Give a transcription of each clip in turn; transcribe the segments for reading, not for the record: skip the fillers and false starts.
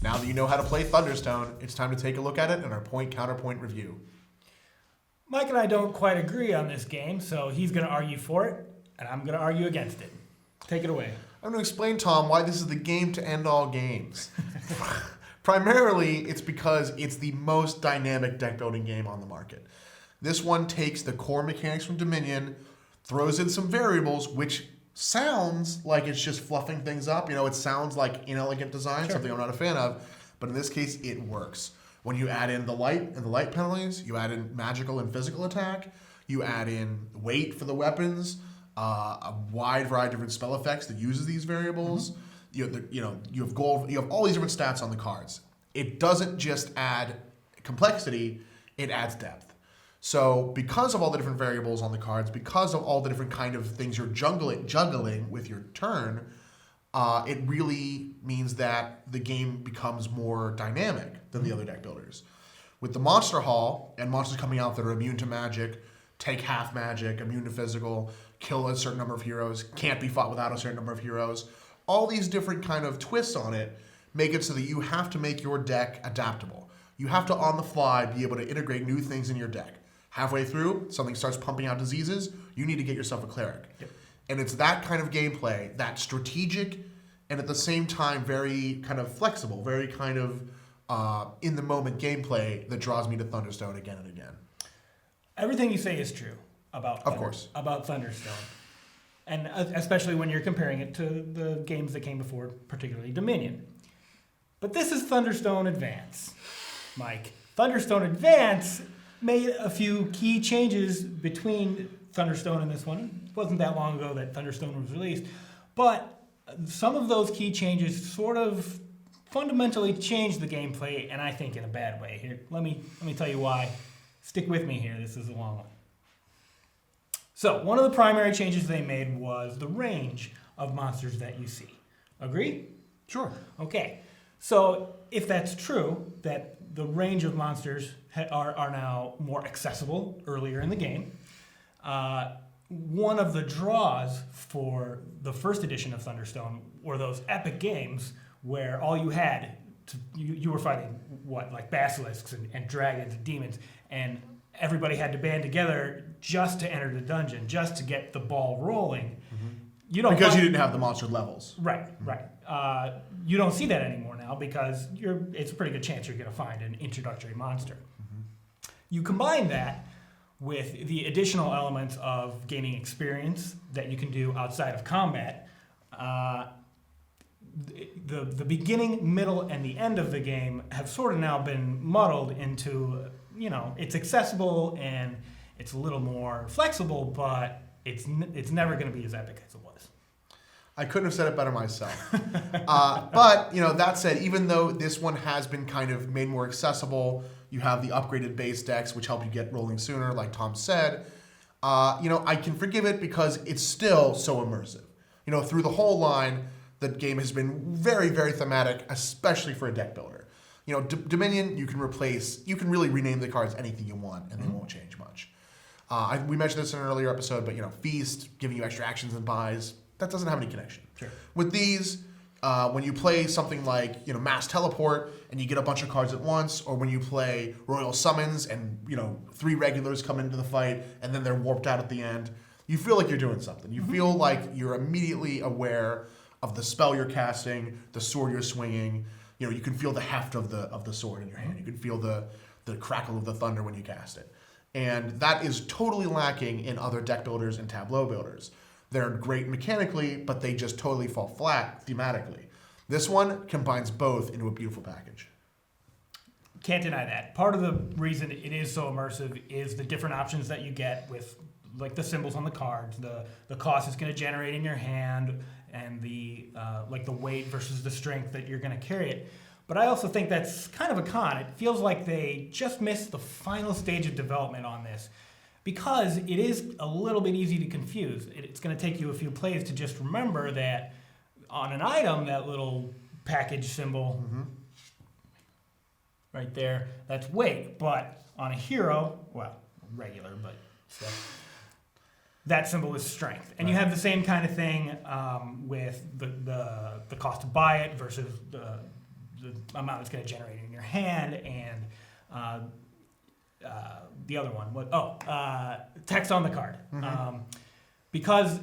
Now that you know how to play Thunderstone, it's time to take a look at it in our point-counterpoint review. Mike and I don't quite agree on this game, so he's going to argue for it, and I'm going to argue against it. Take it away. I'm going to explain, Tom, why this is the game to end all games. Primarily, it's because it's the most dynamic deck-building game on the market. This one takes the core mechanics from Dominion, throws in some variables, which sounds like it's just fluffing things up. You know, it sounds like inelegant design, something I'm not a fan of, but in this case, it works. When you add in the light and the light penalties, you add in magical and physical attack, you add in weight for the weapons, a wide variety of different spell effects that uses these variables. You have gold. You have all these different stats on the cards. It doesn't just add complexity; it adds depth. So, because of all the different variables on the cards, because of all the different kind of things you're juggling with your turn, it really means that the game becomes more dynamic than the other deck builders. With the Monster Hall and monsters coming out that are immune to magic, take half magic, immune to physical, kill a certain number of heroes, can't be fought without a certain number of heroes. All these different kind of twists on it make it so that you have to make your deck adaptable. You have to, on the fly, be able to integrate new things in your deck. Halfway through, something starts pumping out diseases, you need to get yourself a cleric. Yep. And it's that kind of gameplay, that strategic, and at the same time, very kind of flexible, very kind of in-the-moment gameplay that draws me to Thunderstone again and again. Everything you say is true about Thunderstone. And especially when you're comparing it to the games that came before, particularly Dominion. But this is Thunderstone Advance, Mike. Thunderstone Advance made a few key changes between Thunderstone and this one. It wasn't that long ago that Thunderstone was released. But some of those key changes sort of fundamentally changed the gameplay, and I think in a bad way. Here, let me tell you why. Stick with me here. This is a long one. So, one of the primary changes they made was the range of monsters that you see. Agree? Sure. Okay. So, if that's true, that the range of monsters are now more accessible earlier in the game, one of the draws for the first edition of Thunderstone were those epic games where all you had, you were fighting, like basilisks and dragons and demons, and everybody had to band together just to enter the dungeon, just to get the ball rolling. You didn't have the monster levels. Right. You don't see that anymore now because it's a pretty good chance you're going to find an introductory monster. You combine that with the additional elements of gaining experience that you can do outside of combat. The beginning, middle, and the end of the game have sort of now been muddled into, it's accessible and it's a little more flexible, but it's never going to be as epic as it was. I couldn't have said it better myself. But, that said, even though this one has been kind of made more accessible, you have the upgraded base decks, which help you get rolling sooner, like Tom said, I can forgive it because it's still so immersive. Through the whole line, the game has been very, very thematic, especially for a deck builder. Dominion, you can really rename the cards anything you want, and they won't change much. We mentioned this in an earlier episode, but Feast, giving you extra actions and buys, that doesn't have any connection. Sure. With these, when you play something like Mass Teleport and you get a bunch of cards at once, or when you play Royal Summons and 3 regulars come into the fight and then they're warped out at the end, you feel like you're doing something. You feel like you're immediately aware of the spell you're casting, the sword you're swinging. You can feel the heft of the sword in your hand. You can feel the crackle of the thunder when you cast it. And that is totally lacking in other deck builders and tableau builders. They're great mechanically, but they just totally fall flat thematically. This one combines both into a beautiful package. Can't deny that. Part of the reason it is so immersive is the different options that you get with like the symbols on the cards, the cost it's going to generate in your hand, and the weight versus the strength that you're going to carry it. But I also think that's kind of a con. It feels like they just missed the final stage of development on this, because it is a little bit easy to confuse. It's going to take you a few plays to just remember that on an item, that little package symbol right there, that's weight. But on a hero, well, regular, but still, that symbol is strength. And you have the same kind of thing with the cost to buy it versus the amount it's going to generate in your hand, and the other one, text on the card. Because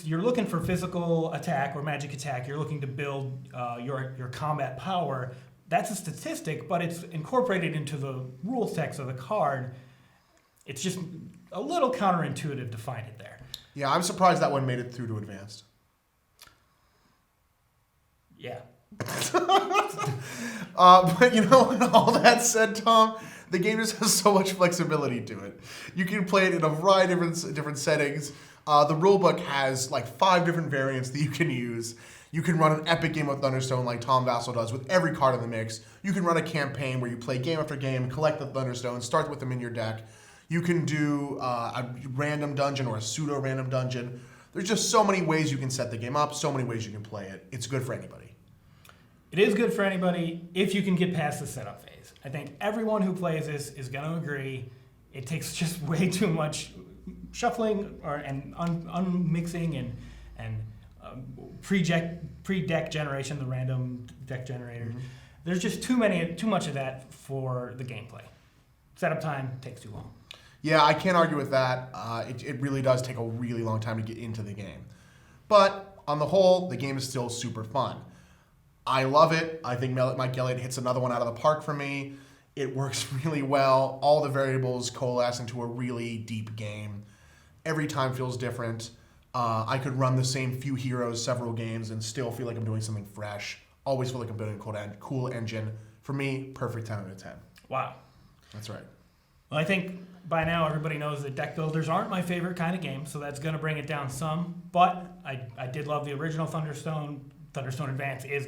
you're looking for physical attack or magic attack, you're looking to build your combat power. That's a statistic, but it's incorporated into the rules text of the card. It's just a little counterintuitive to find it there. Yeah, I'm surprised that one made it through to advanced. Yeah. But you know, all that said, Tom, the game just has so much flexibility to it. You can play it in a variety of different settings. The rulebook has like 5 different variants that you can use. You can run an epic game of Thunderstone like Tom Vassell does with every card in the mix. You can run a campaign where you play game after game, collect the Thunderstones, start with them in your deck. You can do a random dungeon or a pseudo-random dungeon. There's just so many ways you can set the game up, so many ways you can play it. It's good for anybody. It is good for anybody if you can get past the setup phase. I think everyone who plays this is going to agree it takes just way too much shuffling and unmixing and pre-deck generation, the random deck generator. Mm-hmm. There's just too much of that for the gameplay. Setup time takes too long. Yeah, I can't argue with that. It really does take a really long time to get into the game. But on the whole, the game is still super fun. I love it. I think Mike Elliott hits another one out of the park for me. It works really well. All the variables coalesce into a really deep game. Every time feels different. I could run the same few heroes several games and still feel like I'm doing something fresh. Always feel like I'm building a cool engine. For me, perfect 10 out of 10. Wow. That's right. Well, I think by now everybody knows that deck builders aren't my favorite kind of game, so that's going to bring it down some. But I did love the original Thunderstone. Thunderstone Advance is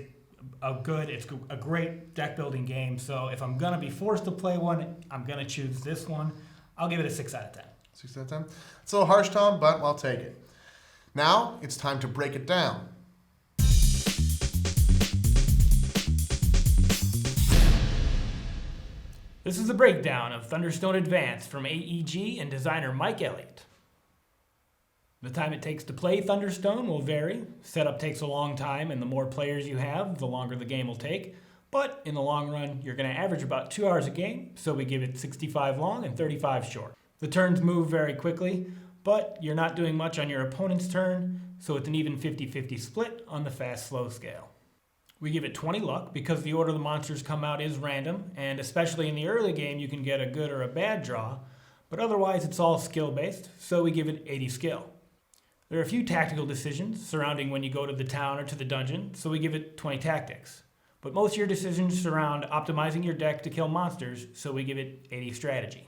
it's a great deck building game. So if I'm going to be forced to play one, I'm going to choose this one. I'll give it a 6 out of 10. 6 out of 10? It's a little harsh, Tom, but I'll take it. Now it's time to break it down. This is the breakdown of Thunderstone Advance from AEG and designer Mike Elliott. The time it takes to play Thunderstone will vary. Setup takes a long time, and the more players you have, the longer the game will take. But in the long run, you're going to average about 2 hours a game, so we give it 65 long and 35 short. The turns move very quickly, but you're not doing much on your opponent's turn, so it's an even 50-50 split on the fast-slow scale. We give it 20 luck because the order the monsters come out is random, and especially in the early game you can get a good or a bad draw, but otherwise it's all skill-based, so we give it 80 skill. There are a few tactical decisions surrounding when you go to the town or to the dungeon, so we give it 20 tactics. But most of your decisions surround optimizing your deck to kill monsters, so we give it 80 strategy.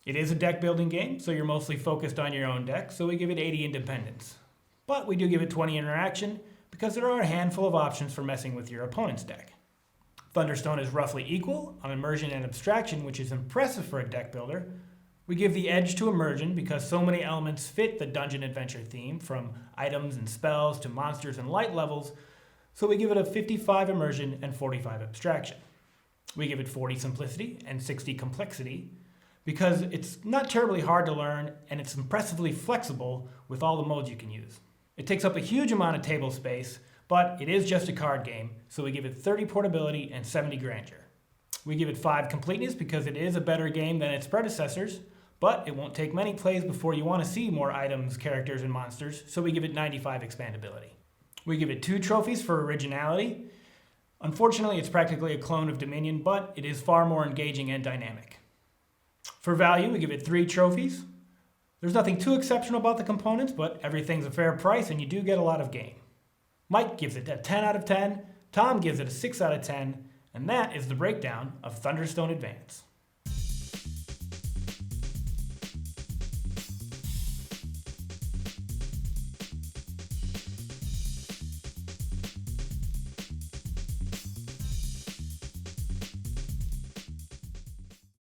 It is a deck building game, so you're mostly focused on your own deck, so we give it 80 independence. But we do give it 20 interaction, because there are a handful of options for messing with your opponent's deck. Thunderstone is roughly equal on immersion and abstraction, which is impressive for a deck builder. We give the edge to immersion because so many elements fit the dungeon adventure theme, from items and spells to monsters and light levels, so we give it a 55 immersion and 45 abstraction. We give it 40 simplicity and 60 complexity because it's not terribly hard to learn and it's impressively flexible with all the modes you can use. It takes up a huge amount of table space, but it is just a card game, so we give it 30 portability and 70 grandeur. We give it 5 completeness because it is a better game than its predecessors, but it won't take many plays before you want to see more items, characters, and monsters, so we give it 95 expandability. We give it 2 trophies for originality. Unfortunately, it's practically a clone of Dominion, but it is far more engaging and dynamic. For value, we give it 3 trophies. There's nothing too exceptional about the components, but everything's a fair price and you do get a lot of game. Mike gives it a 10 out of 10, Tom gives it a 6 out of 10, and that is the breakdown of Thunderstone Advance.